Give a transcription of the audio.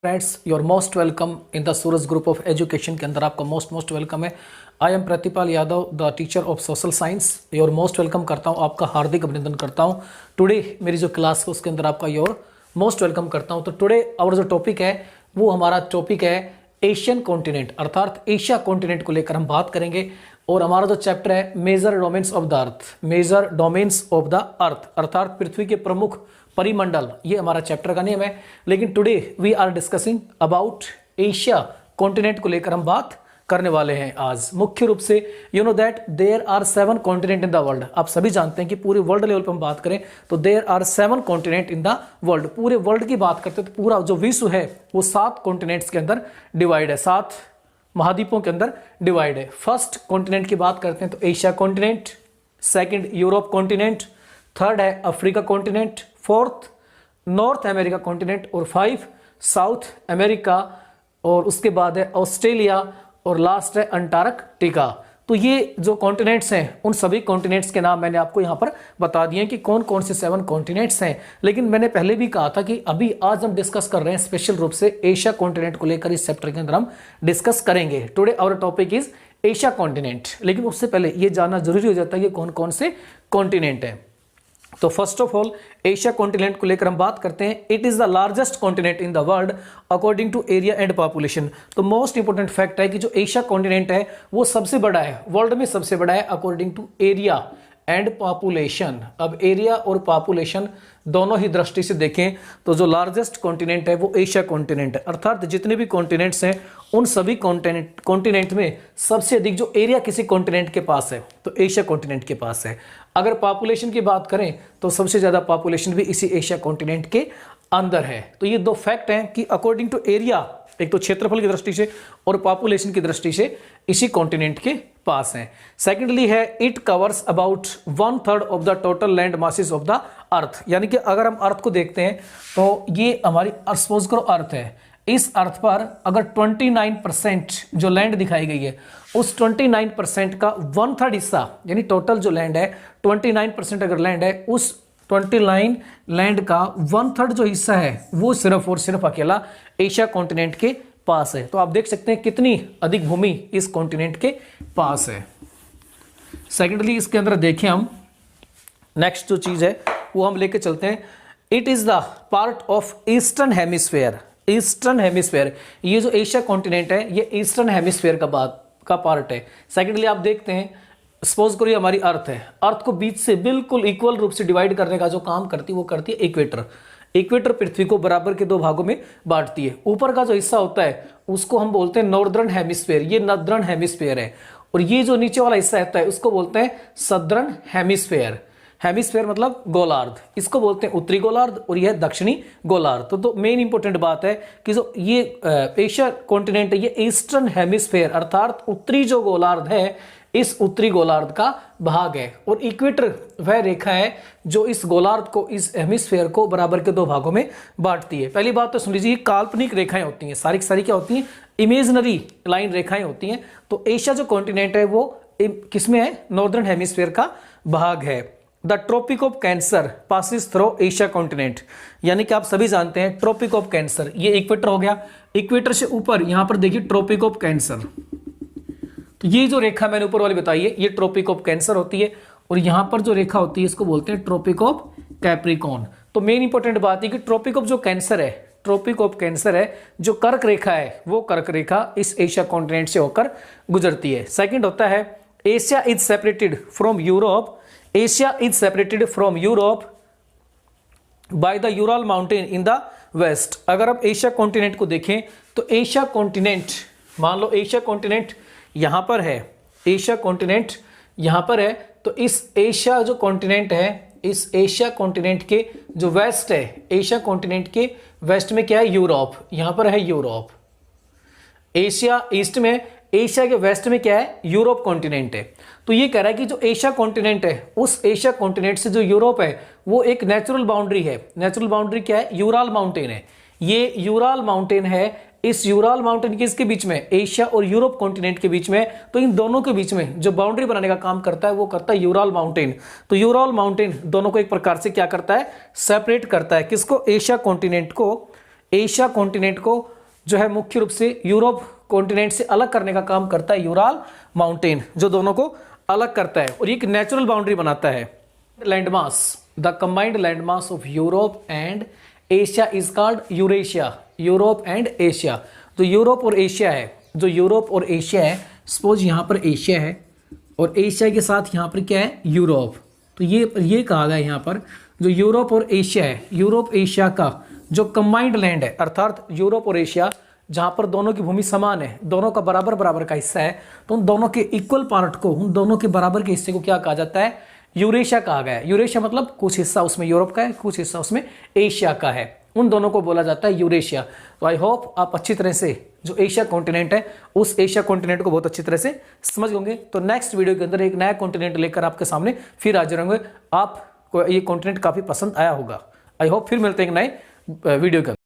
Friends, your most welcome in the Suraj group of education के अंदर आपका मोस्ट वेलकम है। I am Pratipal Yadav, the teacher of social science. Your most welcome करता हूँ, आपका हार्दिक अभिनंदन करता हूँ। टुडे मेरी जो क्लास है उसके अंदर आपका योर मोस्ट वेलकम करता हूँ। तो टुडे आवर जो टॉपिक है वो हमारा टॉपिक है एशियन कॉन्टिनेंट, अर्थात एशिया कॉन्टिनेंट को लेकर हम बात करेंगे। और हमारा जो चैप्टर है major domains of the earth, major domains of the earth अर्थात पृथ्वी के प्रमुख परिमंडल, ये हमारा चैप्टर का नेम है। लेकिन today we are discussing about Asia continent को लेकर हम बात करने वाले हैं आज। मुख्य रूप से you know that there are 7 continent in the world. आप सभी जानते हैं कि पूरे वर्ल्ड लेवल पर हम बात करें तो there are 7 continent in the world. पूरे वर्ल्ड की बात करते हैं तो पूरा जो विश्व है वो 7 कॉन्टिनेंट्स के अंदर डिवाइड है, 7 महाद्वीपों के अंदर डिवाइड है। फर्स्ट कॉन्टिनेंट की बात करते हैं तो Asia continent, second Europe continent, third है Africa continent, fourth North America continent और 5 साउथ अमेरिका, और उसके बाद है ऑस्ट्रेलिया और लास्ट है अंटार्कटिका। तो ये जो कॉन्टिनेंट्स हैं उन सभी कॉन्टिनेंट्स के नाम मैंने आपको यहाँ पर बता दिए कि कौन कौन से 7 कॉन्टिनेंट्स हैं। लेकिन मैंने पहले भी कहा था कि अभी आज हम डिस्कस कर रहे हैं स्पेशल रूप से एशिया कॉन्टिनेंट को लेकर। इस चैप्टर के अंदर हम डिस्कस करेंगे। Today our topic is Asia continent. लेकिन उससे पहले ये जानना जरूरी हो जाता है कि कौन कौन से कॉन्टिनेंट हैं। तो first of all Asia continent को लेकर हम बात करते हैं। It is the largest continent in the world according to area and population. तो मोस्ट इंपोर्टेंट फैक्ट है कि जो एशिया कॉन्टिनेंट है वो सबसे बड़ा है, वर्ल्ड में सबसे बड़ा है according to area and population. अब एरिया और पॉपुलेशन दोनों ही दृष्टि से देखें तो जो लार्जेस्ट कॉन्टिनेंट है वो एशिया कॉन्टिनेंट है। अर्थात जितने भी कॉन्टिनेंट्स हैं उन सभी कॉन्टिनेंट में सबसे अधिक जो एरिया किसी कॉन्टिनेंट के पास है तो एशिया कॉन्टिनेंट के पास है। अगर पॉपुलेशन की बात करें तो सबसे ज्यादा पॉपुलेशन भी इसी एशिया कॉन्टिनेंट के अंदर है। तो ये दो फैक्ट हैं कि अकॉर्डिंग टू एरिया, एक तो क्षेत्रफल की दृष्टि से और पॉपुलेशन की दृष्टि से इसी कॉन्टिनेंट के पास है। सेकेंडली है it covers about 1/3 of the total land masses of the अर्थ। यानी कि अगर हम अर्थ को देखते हैं तो ये हमारी सपोज करो अर्थ है, इस अर्थ पर अगर 29% जो लैंड दिखाई गई है उस 29% का 1/3 हिस्सा, यानी टोटल जो लैंड है 29% अगर लैंड है उस 29 लैंड का 1/3 जो हिस्सा है वो सिर्फ और सिर्फ अकेला एशिया कॉन्टिनेंट के पास है। तो आप देख सकते हैं कितनी अधिक भूमि इस कॉन्टिनेंट के पास है। सेकेंडली इसके अंदर देखें हम नेक्स्ट जो चीज है वो हम लेके चलते हैं। It is the part of eastern hemisphere. Eastern hemisphere, ये जो एशिया कॉन्टिनेंट है ये ईस्टर्न हेमिस्फेयर का पार्ट है। सेकेंडली आप देखते हैं सपोज करो ये हमारी अर्थ है, अर्थ को बीच से बिल्कुल इक्वल रूप से डिवाइड करने का जो काम करती है वो करती है इक्वेटर। इक्वेटर पृथ्वी को बराबर के 2 भागों में बांटती है। ऊपर का जो हिस्सा होता है उसको हम बोलते हैं नॉर्दर्न हेमिस्फेयर, ये नॉर्दर्न हेमिस्फेयर है। और ये जो नीचे वाला हिस्सा होता है उसको बोलते हैं सदर्न हेमिस्फेयर। हेमिस्फेयर मतलब गोलार्ध, इसको बोलते हैं उत्तरी गोलार्ध और यह दक्षिणी गोलार्ध। तो मेन इंपॉर्टेंट बात है कि जो ये एशिया कॉन्टिनेंट है ये ईस्टर्न हेमिस्फेयर अर्थात उत्तरी जो गोलार्ध है इस उत्तरी गोलार्ध का भाग है। और इक्वेटर वह रेखा है जो इस गोलार्ध को, इस हेमिस्फेयर को बराबर के 2 भागों में बांटती है। पहली बात तो सुन लीजिए, काल्पनिक रेखाएं होती हैं, सारी की सारी क्या होती हैं, इमेजिनरी लाइन रेखाएं होती हैं। तो एशिया जो कॉन्टिनेंट है वो किसमें है, नॉर्दर्न हेमिस्फेयर का भाग है। The tropic of cancer passes through Asia continent. यानी कि आप सभी जानते हैं ट्रॉपिक ऑफ कैंसर, ये इक्वेटर हो गया, इक्वेटर से ऊपर यहां पर देखिए ट्रॉपिक ऑफ कैंसर। तो ये जो रेखा मैंने ऊपर वाली बताई है ये ट्रॉपिक ऑफ कैंसर होती है। और यहां पर जो रेखा होती है इसको बोलते हैं ट्रॉपिक ऑफ कैप्रिकॉर्न। तो मेन इंपॉर्टेंट बात है कि ट्रॉपिक ऑफ जो कैंसर है, ट्रॉपिक ऑफ कैंसर है जो कर्क रेखा है वो कर्क रेखा इस एशिया कॉन्टिनेंट से होकर गुजरती है। सेकेंड होता है Asia is separated from Europe. Asia is separated from Europe by the Ural mountain in the west. अगर आप एशिया कॉन्टिनेंट को देखें तो एशिया कॉन्टिनेंट, मान लो एशिया कॉन्टिनेंट यहां पर है, एशिया कॉन्टिनेंट यहां पर है, तो इस एशिया जो कॉन्टिनेंट है इस एशिया कॉन्टिनेंट के जो वेस्ट है, एशिया कॉन्टिनेंट के वेस्ट में क्या है, यूरोप, यहां पर है यूरोप। एशिया ईस्ट में, एशिया के वेस्ट में क्या है, यूरोप कॉन्टिनेंट है। तो ये कह रहा है कि जो एशिया कॉन्टिनेंट है उस एशिया कॉन्टिनेंट से जो यूरोप है वो एक नेचुरल बाउंड्री है। नेचुरल बाउंड्री क्या है, यूराल माउंटेन है। ये यूराल माउंटेन है, इस यूराल माउंटेन किसके बीच में, एशिया और यूरोप कॉन्टिनेंट के बीच में। तो इन दोनों के बीच में जो बाउंड्री बनाने का काम करता है वो करता है यूराल माउंटेन। तो यूराल माउंटेन दोनों को एक प्रकार से क्या करता है, सेपरेट करता है। किसको, एशिया कॉन्टिनेंट को एशिया कॉन्टिनेंट को जो है मुख्य रूप से यूरोप कॉन्टिनेंट से अलग करने का काम करता है यूराल माउंटेन, जो दोनों को अलग करता है और ये एक नेचुरल बाउंड्री बनाता है। Landmass, the combined landmass of Europe and Asia is called Eurasia. Europe and Asia, जो यूरोप और एशिया है, जो यूरोप और एशिया है, सपोज यहाँ पर एशिया है और एशिया के साथ यहाँ पर क्या है यूरोप, तो ये कहा गया यहाँ पर जो यूरोप और एशिया है, यूरोप एशिया का जो कंबाइंड लैंड है, अर्थात यूरोप और एशिया जहाँ पर दोनों की भूमि समान है, दोनों का बराबर बराबर का हिस्सा है, तो उन दोनों के इक्वल पार्ट को, उन दोनों के बराबर के हिस्से को क्या कहा जाता है, यूरेशिया कहा गया है। यूरेशिया मतलब कुछ हिस्सा उसमें यूरोप का है, कुछ हिस्सा उसमें एशिया का है, उन दोनों को बोला जाता है यूरेशिया। तो आई होप आप अच्छी तरह से जो एशिया कॉन्टिनेंट है उस एशिया कॉन्टिनेंट को बहुत अच्छी तरह से समझ होंगे। तो नेक्स्ट वीडियो के अंदर एक नया कॉन्टिनेंट लेकर आपके सामने फिर हाजिर होंगे। आपको ये कॉन्टिनेंट काफी पसंद आया होगा। आई होप फिर मिलते हैं एक नए वीडियो के अंदर।